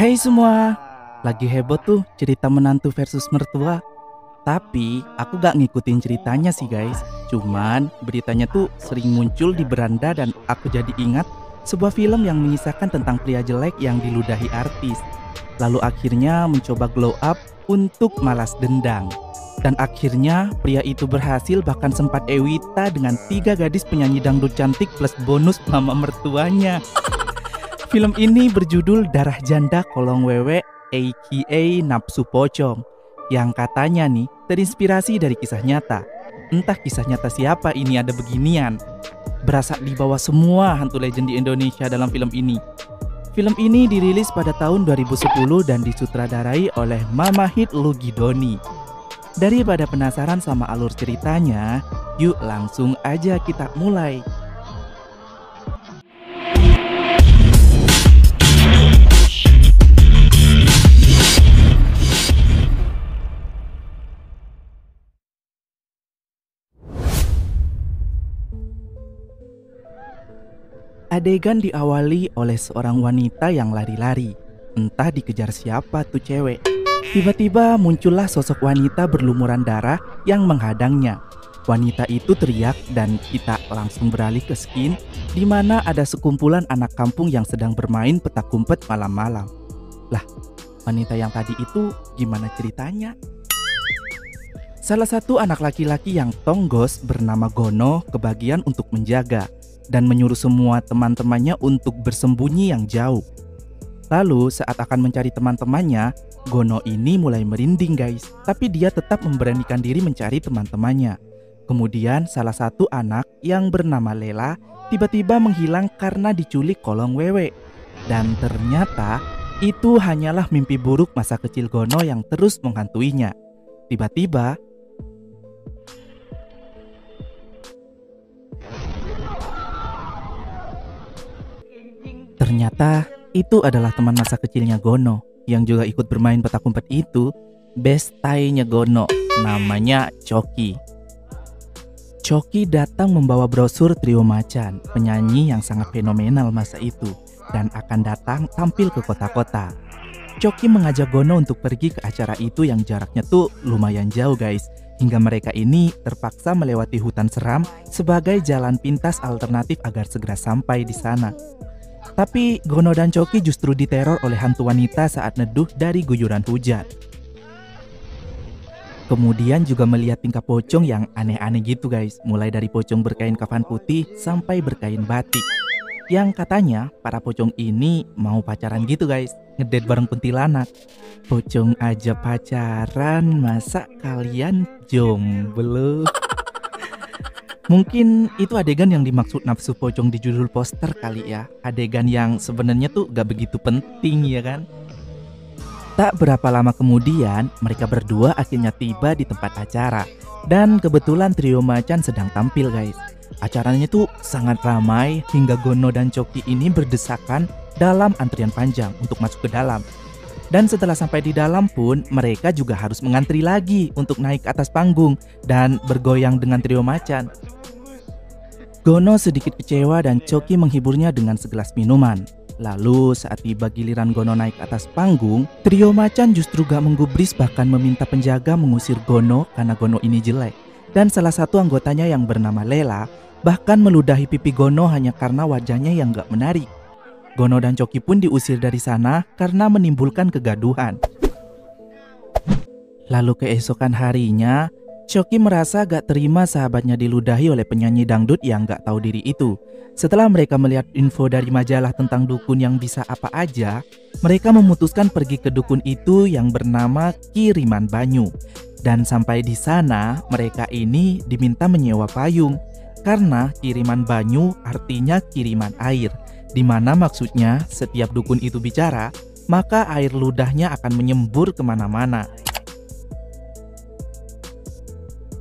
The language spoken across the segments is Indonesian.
Hai semua, lagi heboh tuh cerita menantu versus mertua. Tapi aku gak ngikutin ceritanya sih guys. Cuman beritanya tuh sering muncul di beranda dan aku jadi ingat sebuah film yang mengisahkan tentang pria jelek yang diludahi artis. Lalu akhirnya mencoba glow up untuk malas dendam. Dan akhirnya pria itu berhasil, bahkan sempat Ewita dengan 3 gadis penyanyi dangdut cantik plus bonus mama mertuanya. Film ini berjudul Darah Janda Kolong Wewe aka Nafsu Pocong, yang katanya nih terinspirasi dari kisah nyata. Entah kisah nyata siapa ini ada beginian. Berasa dibawa semua hantu legend di Indonesia dalam film ini. Film ini dirilis pada tahun 2010 dan disutradarai oleh Mama Hit Lugidoni. Daripada penasaran sama alur ceritanya, yuk langsung aja kita mulai. Adegan diawali oleh seorang wanita yang lari-lari. Entah dikejar siapa tuh cewek. Tiba-tiba muncullah sosok wanita berlumuran darah yang menghadangnya. Wanita itu teriak dan kita langsung beralih ke scene di mana ada sekumpulan anak kampung yang sedang bermain petak umpet malam-malam. Lah, wanita yang tadi itu gimana ceritanya? Salah satu anak laki-laki yang tonggos bernama Gono kebagian untuk menjaga dan menyuruh semua teman-temannya untuk bersembunyi yang jauh. Lalu saat akan mencari teman-temannya, Gono ini mulai merinding guys. Tapi dia tetap memberanikan diri mencari teman-temannya. Kemudian salah satu anak yang bernama Lela tiba-tiba menghilang karena diculik kolong wewe. Dan ternyata itu hanyalah mimpi buruk masa kecil Gono yang terus menghantuinya. Tiba-tiba ternyata itu adalah teman masa kecilnya Gono yang juga ikut bermain petak umpet itu, bestainya Gono, namanya Coki. Coki datang membawa brosur Trio Macan, penyanyi yang sangat fenomenal masa itu, dan akan datang tampil ke kota-kota. Coki mengajak Gono untuk pergi ke acara itu yang jaraknya tuh lumayan jauh guys, hingga mereka ini terpaksa melewati hutan seram sebagai jalan pintas alternatif agar segera sampai di sana. Tapi Gono dan Coki justru diteror oleh hantu wanita saat neduh dari guyuran hujan. Kemudian juga melihat tingkah pocong yang aneh-aneh gitu guys. Mulai dari pocong berkain kafan putih sampai berkain batik. Yang katanya para pocong ini mau pacaran gitu guys, ngedate bareng kuntilanak. Pocong aja pacaran, masa kalian jomblo? Mungkin itu adegan yang dimaksud nafsu pocong di judul poster kali ya. Adegan yang sebenarnya tuh gak begitu penting ya kan. Tak berapa lama kemudian mereka berdua akhirnya tiba di tempat acara. Dan kebetulan Trio Macan sedang tampil guys. Acaranya tuh sangat ramai hingga Gono dan Coki ini berdesakan dalam antrian panjang untuk masuk ke dalam. Dan setelah sampai di dalam pun mereka juga harus mengantri lagi untuk naik ke atas panggung dan bergoyang dengan Trio Macan. Gono sedikit kecewa dan Coki menghiburnya dengan segelas minuman. Lalu saat tiba giliran Gono naik ke atas panggung, Trio Macan justru gak menggubris, bahkan meminta penjaga mengusir Gono karena Gono ini jelek. Dan salah satu anggotanya yang bernama Lela bahkan meludahi pipi Gono hanya karena wajahnya yang gak menarik. Gono dan Coki pun diusir dari sana karena menimbulkan kegaduhan. Lalu keesokan harinya, Coki merasa gak terima sahabatnya diludahi oleh penyanyi dangdut yang gak tahu diri itu. Setelah mereka melihat info dari majalah tentang dukun yang bisa apa aja, mereka memutuskan pergi ke dukun itu yang bernama Kiriman Banyu. Dan sampai di sana, mereka ini diminta menyewa payung. Karena Kiriman Banyu artinya kiriman air, di mana maksudnya setiap dukun itu bicara, maka air ludahnya akan menyembur kemana-mana.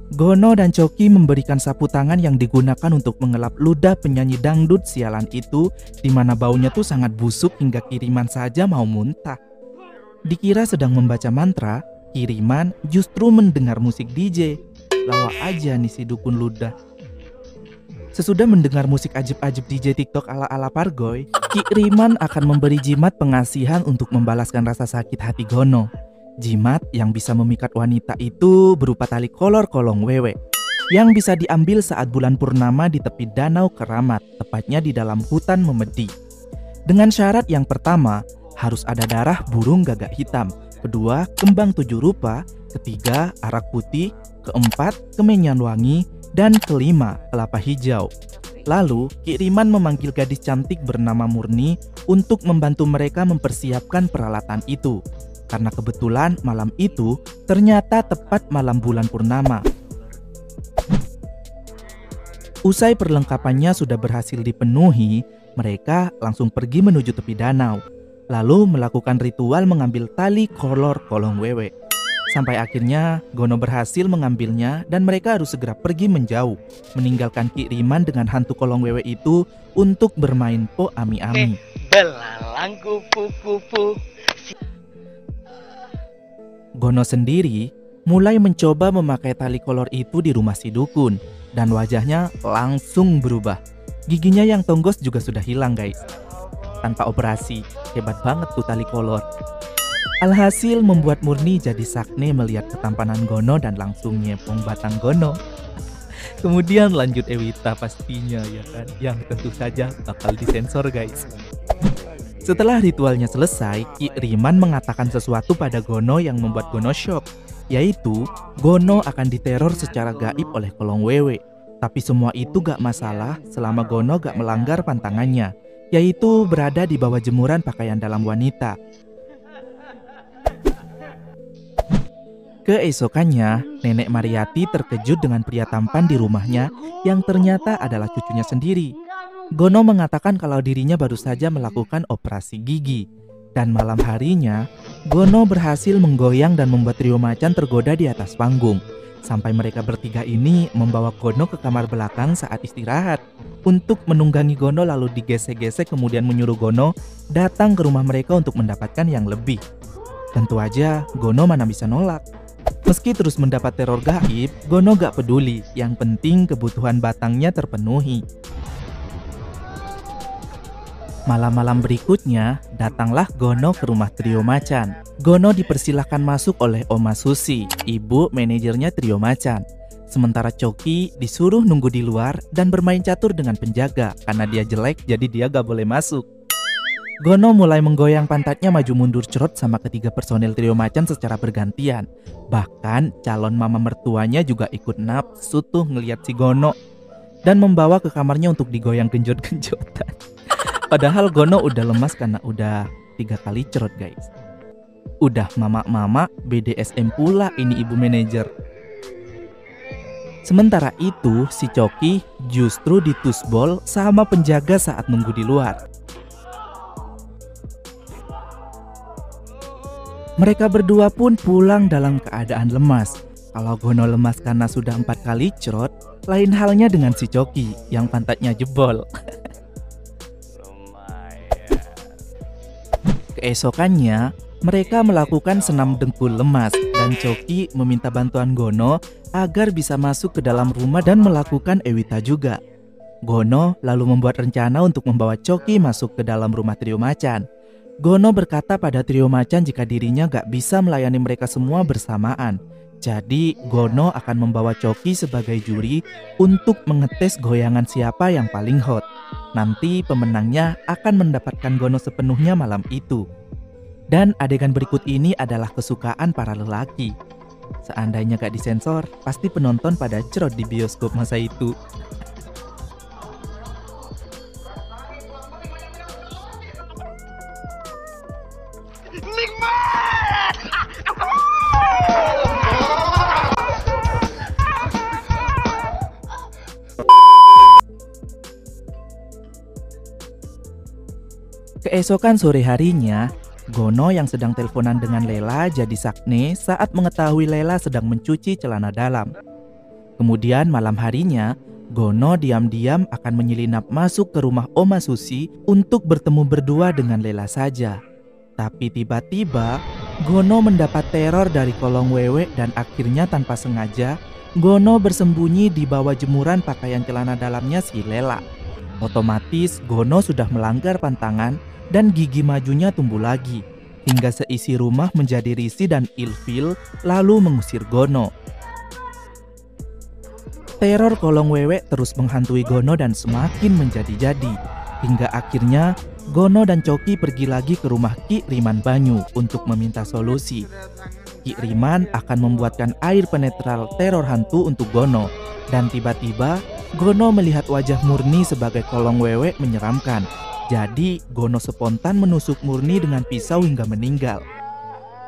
Gono dan Coki memberikan sapu tangan yang digunakan untuk mengelap ludah penyanyi dangdut sialan itu, di mana baunya tuh sangat busuk hingga Kiriman saja mau muntah. Dikira sedang membaca mantra, Kiriman justru mendengar musik DJ. Lawa aja nih si dukun ludah. Sesudah mendengar musik ajib-ajib DJ TikTok ala-ala Pargoy, Ki Riman akan memberi jimat pengasihan untuk membalaskan rasa sakit hati Gono. Jimat yang bisa memikat wanita itu berupa tali kolor kolong wewe yang bisa diambil saat bulan purnama di tepi danau Keramat, tepatnya di dalam hutan Memedi. Dengan syarat yang pertama, harus ada darah burung gagak hitam, kedua, kembang 7 rupa, ketiga, arak putih, keempat, kemenyan wangi, dan kelima, kelapa hijau. Lalu, Ki Riman memanggil gadis cantik bernama Murni untuk membantu mereka mempersiapkan peralatan itu. Karena kebetulan malam itu ternyata tepat malam bulan purnama. Usai perlengkapannya sudah berhasil dipenuhi, mereka langsung pergi menuju tepi danau. Lalu melakukan ritual mengambil tali kolor kolong wewe. Sampai akhirnya Gono berhasil mengambilnya dan mereka harus segera pergi menjauh, meninggalkan Ki Riman dengan hantu kolong wewe itu untuk bermain po ami-ami. Belalang kupu-kupu. Gono sendiri mulai mencoba memakai tali kolor itu di rumah si dukun dan wajahnya langsung berubah. Giginya yang tonggos juga sudah hilang guys. Tanpa operasi, hebat banget tuh tali kolor. Alhasil membuat Murni jadi sakne melihat ketampanan Gono dan langsung nyepong batang Gono. Kemudian lanjut Ewita pastinya ya kan, yang tentu saja bakal disensor guys. Setelah ritualnya selesai, Ki Riman mengatakan sesuatu pada Gono yang membuat Gono shock, yaitu Gono akan diteror secara gaib oleh kolong wewe. Tapi semua itu gak masalah selama Gono gak melanggar pantangannya, yaitu berada di bawah jemuran pakaian dalam wanita. Keesokannya, Nenek Mariati terkejut dengan pria tampan di rumahnya yang ternyata adalah cucunya sendiri. Gono mengatakan kalau dirinya baru saja melakukan operasi gigi. Dan malam harinya, Gono berhasil menggoyang dan membuat trio macan tergoda di atas panggung. Sampai mereka bertiga ini membawa Gono ke kamar belakang saat istirahat untuk menunggangi Gono, lalu digesek-gesek kemudian menyuruh Gono datang ke rumah mereka untuk mendapatkan yang lebih. Tentu aja Gono mana bisa nolak. Meski terus mendapat teror gaib, Gono gak peduli, yang penting kebutuhan batangnya terpenuhi. Malam-malam berikutnya, datanglah Gono ke rumah trio macan. Gono dipersilahkan masuk oleh Oma Susi, ibu manajernya trio macan. Sementara Coki disuruh nunggu di luar dan bermain catur dengan penjaga, karena dia jelek jadi dia gak boleh masuk. Gono mulai menggoyang pantatnya maju mundur cerot sama ketiga personil trio macan secara bergantian. Bahkan calon mama mertuanya juga ikut nafsu tuh ngeliat si Gono dan membawa ke kamarnya untuk digoyang genjot-genjotan. Padahal Gono udah lemas karena udah 3 kali cerot guys. Udah mama-mama BDSM pula ini ibu manajer. Sementara itu si Coki justru ditusbol sama penjaga saat nunggu di luar. Mereka berdua pun pulang dalam keadaan lemas. Kalau Gono lemas karena sudah 4 kali cerot, lain halnya dengan si Coki yang pantatnya jebol. Keesokannya, mereka melakukan senam dengkul lemas dan Coki meminta bantuan Gono agar bisa masuk ke dalam rumah dan melakukan Ewita juga. Gono lalu membuat rencana untuk membawa Coki masuk ke dalam rumah trio macan. Gono berkata pada trio macan jika dirinya gak bisa melayani mereka semua bersamaan. Jadi Gono akan membawa Coki sebagai juri untuk mengetes goyangan siapa yang paling hot. Nanti pemenangnya akan mendapatkan Gono sepenuhnya malam itu. Dan adegan berikut ini adalah kesukaan para lelaki. Seandainya gak disensor, pasti penonton pada cerot di bioskop masa itu. Keesokan sore harinya, Gono yang sedang teleponan dengan Lela jadi sakne saat mengetahui Lela sedang mencuci celana dalam. Kemudian malam harinya, Gono diam-diam akan menyelinap masuk ke rumah Oma Susi untuk bertemu berdua dengan Lela saja. Tapi tiba-tiba, Gono mendapat teror dari kolong wewe dan akhirnya tanpa sengaja, Gono bersembunyi di bawah jemuran pakaian celana dalamnya si Lela. Otomatis Gono sudah melanggar pantangan dan gigi majunya tumbuh lagi, hingga seisi rumah menjadi risih dan ilfil lalu mengusir Gono. Teror kolong wewe terus menghantui Gono dan semakin menjadi-jadi, hingga akhirnya Gono dan Coki pergi lagi ke rumah Ki Riman Banyu untuk meminta solusi. Ki Riman akan membuatkan air penetral teror hantu untuk Gono, dan tiba-tiba Gono melihat wajah Murni sebagai kolong wewe menyeramkan. Jadi Gono spontan menusuk Murni dengan pisau hingga meninggal.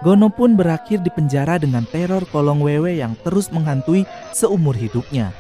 Gono pun berakhir di penjara dengan teror kolong wewe yang terus menghantui seumur hidupnya.